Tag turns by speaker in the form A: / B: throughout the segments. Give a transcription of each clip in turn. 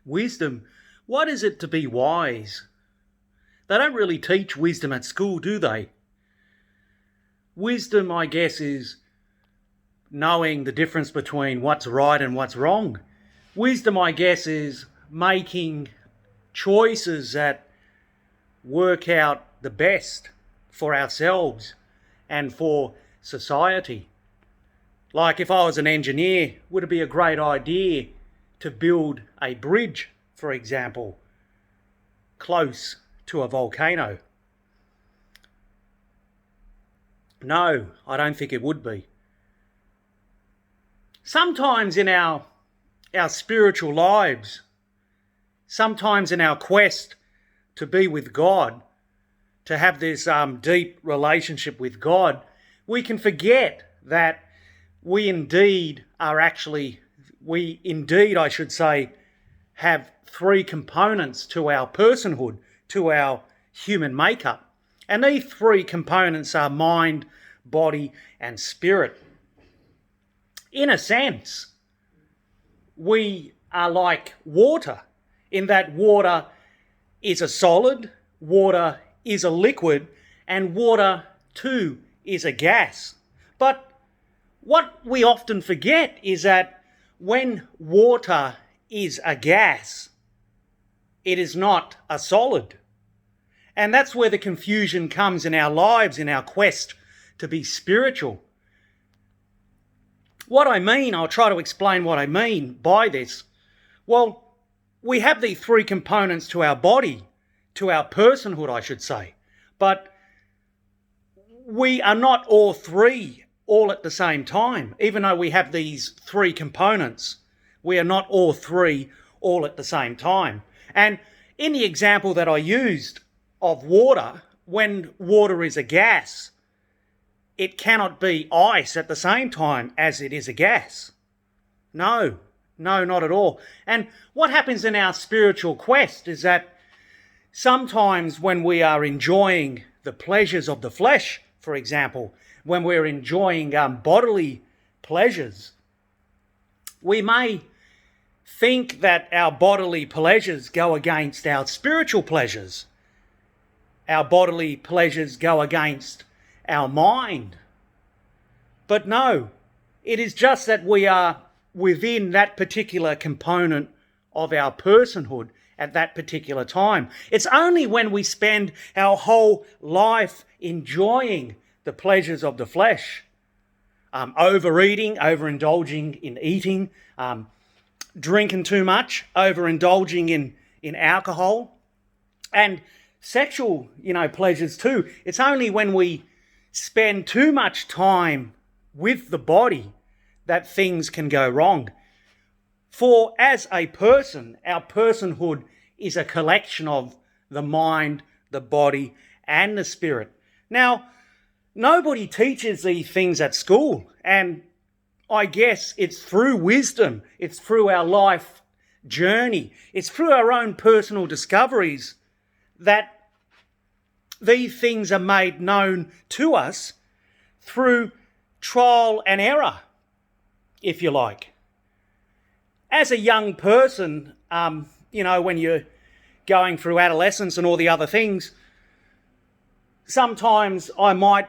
A: Wisdom. What is it to be wise? They don't really teach wisdom at school, do they? Wisdom, I guess, is knowing the difference between what's right and what's wrong. Wisdom, I guess, is making choices that work out the best for ourselves and for society. Like if I was an engineer, would it be a great idea to build a bridge, for example, close to a volcano? No, I don't think it would be. Sometimes in our spiritual lives, sometimes in our quest to be with God, to have this deep relationship with God, we can forget that we indeed, I should say, have three components to our personhood, to our human makeup. And these three components are mind, body, and spirit. In a sense, we are like water, in that water is a solid, water is a liquid, and water too is a gas. But what we often forget is that when water is a gas, it is not a solid. And that's where the confusion comes in our lives, in our quest to be spiritual. What I mean, I'll try to explain what I mean by this. Well, we have these three components to our body, to our personhood, I should say. But we are not all three all at the same time. Even though we have these three components, we are not all three all at the same time. And in the example that I used of water, when water is a gas, it cannot be ice at the same time as it is a gas. No, not at all. And what happens in our spiritual quest is that sometimes when we are enjoying the pleasures of the flesh, for example, when we're enjoying bodily pleasures, we may think that our bodily pleasures go against our spiritual pleasures. Our bodily pleasures go against our mind. But no, it is just that we are within that particular component of our personhood at that particular time. It's only when we spend our whole life enjoying the pleasures of the flesh, overeating, overindulging in eating, drinking too much, overindulging in alcohol, and sexual, pleasures too. It's only when we spend too much time with the body that things can go wrong. For as a person, our personhood is a collection of the mind, the body, and the spirit. Now, nobody teaches these things at school, and I guess it's through wisdom, it's through our life journey, it's through our own personal discoveries that these things are made known to us through trial and error, if you like. As a young person, when you're going through adolescence and all the other things, sometimes I might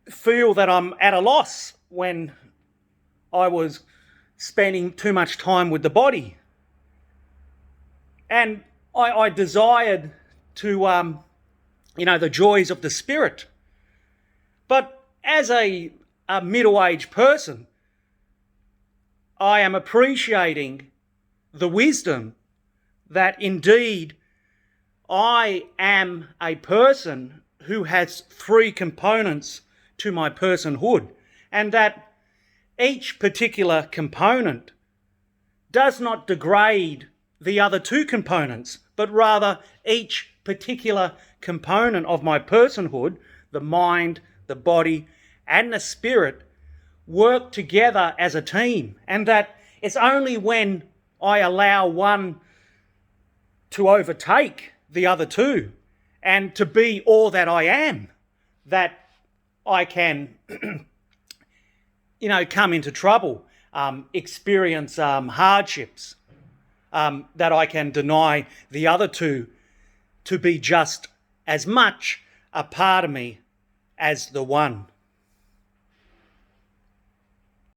A: feel that I'm at a loss when I was spending too much time with the body. And I desired to, the joys of the spirit. But as a middle-aged person, I am appreciating the wisdom that indeed I am a person who has three components to my personhood, and that each particular component does not degrade the other two components, but rather each particular component of my personhood, the mind, the body, and the spirit, work together as a team, and that it's only when I allow one to overtake the other two and to be all that I am that I can come into trouble, experience hardships. that I can deny the other two to be just as much a part of me as the one.